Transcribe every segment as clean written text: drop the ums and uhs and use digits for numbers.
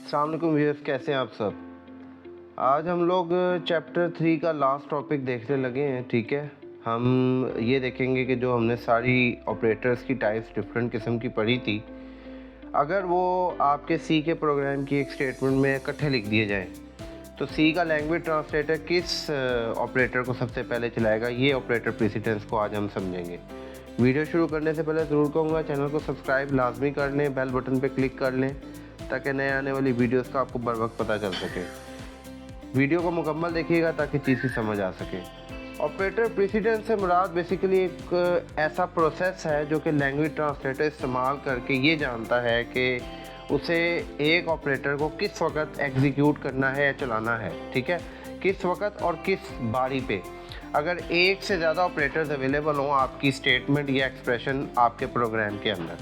अस्सलाम वालेकुम व्यूअर्स, कैसे हैं आप सब। आज हम लोग चैप्टर 3 का लास्ट टॉपिक देखने लगे हैं। ठीक है, हम ये देखेंगे कि जो हमने सारी ऑपरेटर्स की टाइप्स डिफरेंट किस्म की पढ़ी थी, अगर वो आपके सी के प्रोग्राम की एक स्टेटमेंट में इकट्ठे लिख दिए जाएं तो सी का लैंग्वेज ट्रांसलेटर किस ऑपरेटर को सबसे पहले चलाएगा, ये ऑपरेटर प्रेसिडेंस को आज हम समझेंगे। वीडियो शुरू करने से पहले ज़रूर कहूँगा चैनल को सब्सक्राइब लाजमी कर लें, बेल बटन पे क्लिक कर लें ताकि नए आने वाली वीडियोस का आपको बर वक्त पता चल सके। वीडियो को मुकम्मल देखिएगा ताकि चीज़ की समझ आ सके। ऑपरेटर प्रेसिडेंस से मुराद बेसिकली एक ऐसा प्रोसेस है जो कि लैंग्वेज ट्रांसलेटर इस्तेमाल करके ये जानता है कि उसे एक ऑपरेटर को किस वक्त एग्जीक्यूट करना है या चलाना है। ठीक है, किस वक्त और किस बारी पे। अगर एक से ज़्यादा ऑपरेटर्स अवेलेबल हों आपकी स्टेटमेंट या एक्सप्रेशन आपके प्रोग्राम के अंदर,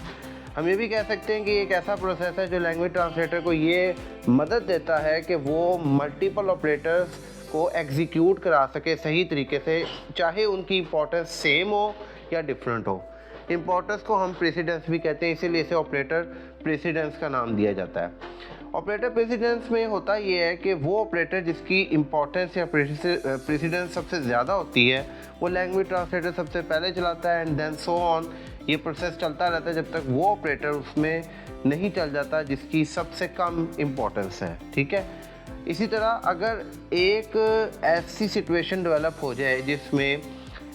हम ये भी कह सकते हैं कि एक ऐसा प्रोसेस है जो लैंग्वेज ट्रांसलेटर को ये मदद देता है कि वो मल्टीपल ऑपरेटर्स को एग्जीक्यूट करा सके सही तरीके से, चाहे उनकी इंपॉर्टेंस सेम हो या डिफरेंट हो। इंपॉर्टेंस को हम प्रेसिडेंस भी कहते हैं, इसीलिए इसे ऑपरेटर प्रेसिडेंस का नाम दिया जाता है। ऑपरेटर प्रेसिडेंस में होता ये है कि वो ऑपरेटर जिसकी इंपॉर्टेंस या प्रेसिडेंस सबसे ज़्यादा होती है वो लैंग्वेज ट्रांसलेटर सबसे पहले चलाता है, एंड देन सो ऑन। ये प्रोसेस चलता रहता है जब तक वो ऑपरेटर उसमें नहीं चल जाता जिसकी सबसे कम इम्पोर्टेंस है। ठीक है, इसी तरह अगर एक ऐसी सिचुएशन डेवलप हो जाए जिसमें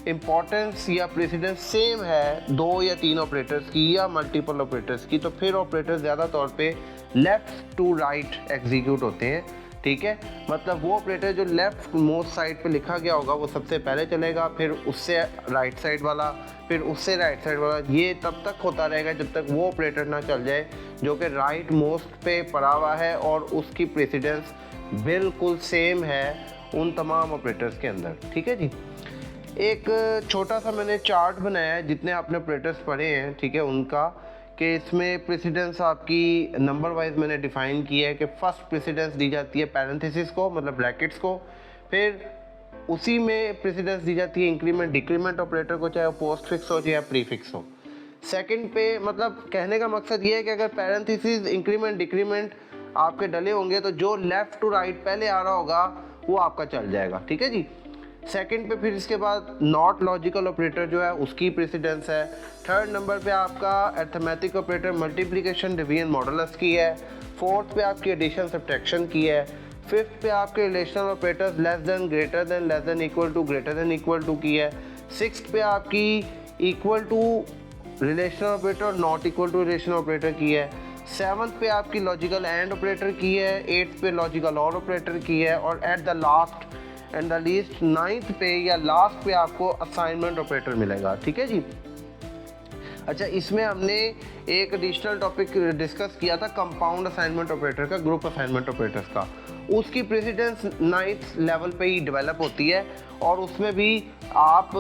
इम्पोर्टेंस या प्रेसिडेंस सेम है 2 या 3 ऑपरेटर्स की या मल्टीपल ऑपरेटर्स की, तो फिर ऑपरेटर ज़्यादा तौर पे लेफ़्ट टू राइट एग्जीक्यूट होते हैं। ठीक है, मतलब वो ऑपरेटर जो लेफ़्ट मोस्ट साइड पे लिखा गया होगा वो सबसे पहले चलेगा, फिर उससे राइट साइड वाला, फिर उससे राइट साइड वाला। ये तब तक होता रहेगा जब तक वो ऑपरेटर ना चल जाए जो कि राइट मोस्ट पे पड़ा हुआ है और उसकी प्रेसिडेंस बिल्कुल सेम है उन तमाम ऑपरेटर्स के अंदर। ठीक है जी, एक छोटा सा मैंने चार्ट बनाया है जितने आपने ऑपरेटर्स पढ़े हैं, ठीक है, उनका, कि इसमें प्रेसिडेंस आपकी नंबर वाइज मैंने डिफ़ाइन किया है कि फर्स्ट प्रेसिडेंस दी जाती है पैरेंथेसिस को, मतलब ब्रैकेट्स को, फिर उसी में प्रेसिडेंस दी जाती है इंक्रीमेंट डिक्रीमेंट ऑपरेटर को, चाहे वो पोस्ट फिक्स हो या प्रीफिक्स हो। सेकंड पे, मतलब कहने का मकसद ये है कि अगर पैरेंथेसिस इंक्रीमेंट डिक्रीमेंट आपके डले होंगे तो जो लेफ़्ट टू राइट पहले आ रहा होगा वो आपका चल जाएगा। ठीक है जी, सेकंड पे फिर इसके बाद नॉट लॉजिकल ऑपरेटर जो है उसकी प्रेसिडेंस है। थर्ड नंबर पे आपका arithmetic operator multiplication division modulus की है। फोर्थ पे आपकी एडिशन सब्ट्रैक्शन की है। फिफ्थ पे आपके relational operators less than greater than less than equal to greater than equal to की है। सिक्स्थ पे आपकी equal to relational operator not equal to relational operator की है। सेवन्थ पे आपकी लॉजिकल एंड ऑपरेटर की है। एट्थ पे लॉजिकल और ऑपरेटर की है। और at the last and the least ninth पे या लास्ट पे आपको असाइनमेंट ऑपरेटर मिलेगा। ठीक है जी, अच्छा, इसमें हमने एक एडिशनल टॉपिक डिस्कस किया था कंपाउंड असाइनमेंट ऑपरेटर का, ग्रुप असाइनमेंट ऑपरेटर्स का। उसकी प्रेसिडेंस 9th लेवल पे ही डेवलप होती है और उसमें भी आप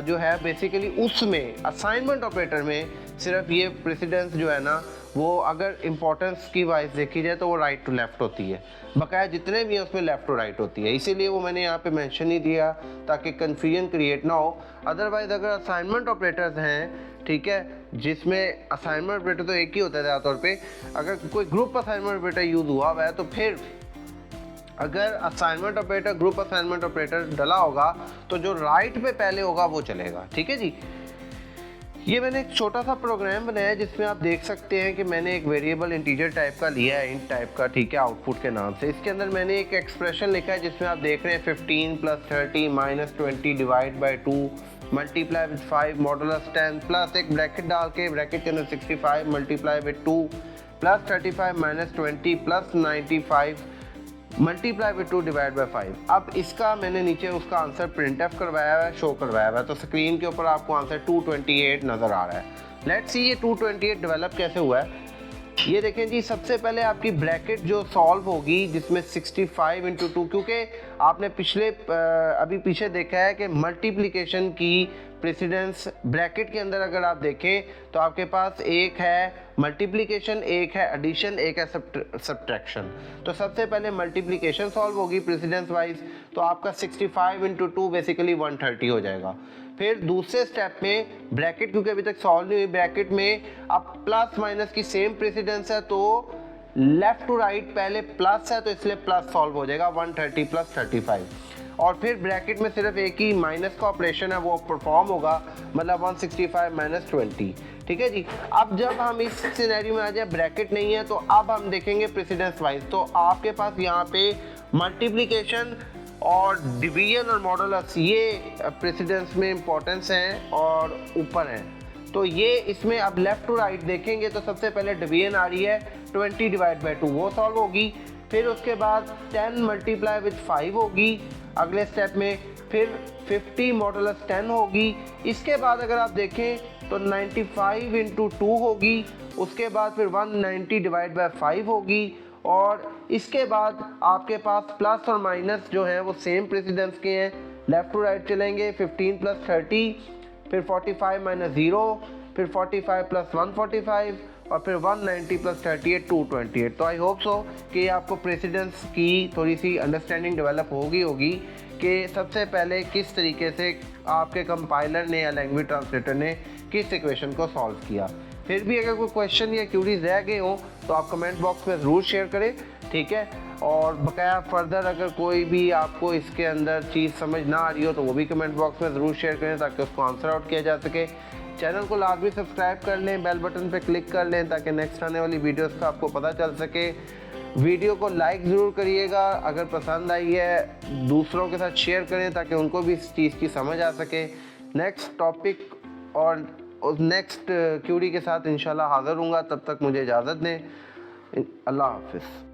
जो है बेसिकली उसमें असाइनमेंट ऑपरेटर में सिर्फ ये प्रेसिडेंस जो है ना वो अगर इम्पोर्टेंस की वाइज देखी जाए तो वो राइट टू लेफ़्ट होती है, बकाया जितने भी हैं उसमें लेफ़्ट टू राइट होती है। इसीलिए वो मैंने यहाँ पे मेंशन नहीं दिया ताकि कन्फ्यूजन क्रिएट ना हो। अदरवाइज़ अगर असाइनमेंट ऑपरेटर्स हैं, ठीक है, जिसमें असाइनमेंट ऑपरेटर तो एक ही होता है ज़्यादातौर पे, अगर कोई ग्रुप असाइनमेंट ऑपरेटर यूज़ हुआ हुआ है तो फिर अगर assignment operator group assignment operator डला होगा तो जो राइट पे पहले होगा वो चलेगा। ठीक है जी, ये मैंने एक छोटा सा प्रोग्राम बनाया है जिसमें आप देख सकते हैं कि मैंने एक वेरिएबल इंटीजर टाइप का लिया है, इंट टाइप का, ठीक है, आउटपुट के नाम से। इसके अंदर मैंने एक एक्सप्रेशन लिखा है जिसमें आप देख रहे हैं 15 + 30 - 20 divide by 2 multiply with 5 modulus 10 plus एक ब्रैकेट डाल के ब्रैकेट के अंदर 65 multiply with 2 plus 35 - 20 plus 95 multiply with 2 divide by 5। अब इसका मैंने नीचे उसका आंसर प्रिंट एफ करवाया हुआ है, शो करवाया हुआ है, तो स्क्रीन के ऊपर आपको आंसर 228 नज़र आ रहा है। लेट्स सी ये 228 डेवलप कैसे हुआ है। ये देखें जी, सबसे पहले आपकी ब्रैकेट जो सॉल्व होगी जिसमें 65 × 2, क्योंकि आपने अभी पीछे देखा है कि मल्टीप्लिकेशन की प्रेसिडेंस ब्रैकेट के अंदर अगर आप देखें तो आपके पास एक है मल्टीप्लिकेशन, एक है एडिशन, एक है सब्ट्रैक्शन। तो सबसे पहले मल्टीप्लिकेशन सॉल्व होगी प्रेसिडेंस वाइज, तो आपका 65 × 2 बेसिकली 130 हो जाएगा। फिर दूसरे स्टेप में ब्रैकेट, क्योंकि अभी तक सॉल्व नहीं हुई, ब्रैकेट में अब प्लस माइनस की सेम प्रेसिडेंस है तो लेफ्ट टू राइट पहले प्लस है तो इसलिए प्लस सॉल्व हो जाएगा 130 प्लस 35, और फिर ब्रैकेट में सिर्फ एक ही माइनस का ऑपरेशन है वो परफॉर्म होगा, मतलब 165 माइनस 20। ठीक है जी। अब जब हम इस सिनेरियो में आ जाए, ब्रैकेट नहीं है, तो अब हम देखेंगे प्रेसिडेंस वाइज। तो आपके पास यहाँ पे मल्टीप्लिकेशन और डिवीजन और मॉडुलस ये प्रेसिडेंस में इंपॉर्टेंस हैं और ऊपर हैं। तो ये इसमें अब लेफ्ट टू राइट देखेंगे तो सबसे पहले डिवीजन आ रही है 20 डिवाइड बाई 2, वो सॉल्व होगी। फिर उसके बाद 10 मल्टीप्लाई विद 5 होगी अगले स्टेप में, फिर 50 मॉडुलस 10 होगी। इसके बाद अगर आप देखें तो 95 इंटू 2 होगी, उसके बाद फिर 190 डिवाइड बाई 5 होगी, और इसके बाद आपके पास प्लस और माइनस जो है वो सेम प्रेसिडेंस के हैं, लेफ्ट टू राइट चलेंगे। 15 प्लस 30, फिर 45 माइनस 0, फिर 45 प्लस 145, और फिर 190 प्लस 38 228। तो आई होप सो कि आपको प्रेसिडेंस की थोड़ी सी अंडरस्टैंडिंग डेवलप होगी कि सबसे पहले किस तरीके से आपके कंपाइलर ने या लैंग्वेज ट्रांसलेटर ने किस इक्वेशन को सॉल्व किया। फिर भी अगर कोई क्वेश्चन या क्यूरीज रह गए हों तो आप कमेंट बॉक्स में ज़रूर शेयर करें, ठीक है। और बकाया फर्दर अगर कोई भी आपको इसके अंदर चीज़ समझ ना आ रही हो तो वो भी कमेंट बॉक्स में ज़रूर शेयर करें ताकि उसको आंसर आउट किया जा सके। चैनल को लाजमी सब्सक्राइब कर लें, बेल बटन पे क्लिक कर लें ताकि नेक्स्ट आने वाली वीडियोस का आपको पता चल सके। वीडियो को लाइक ज़रूर करिएगा, अगर पसंद आई है दूसरों के साथ शेयर करें ताकि उनको भी इस चीज़ की समझ आ सके। नेक्स्ट टॉपिक और नेक्स्ट क्यूरी के साथ इंशाल्लाह हाज़िर हूँगा, तब तक मुझे इजाज़त दें। अल्लाह हाफ़िज़।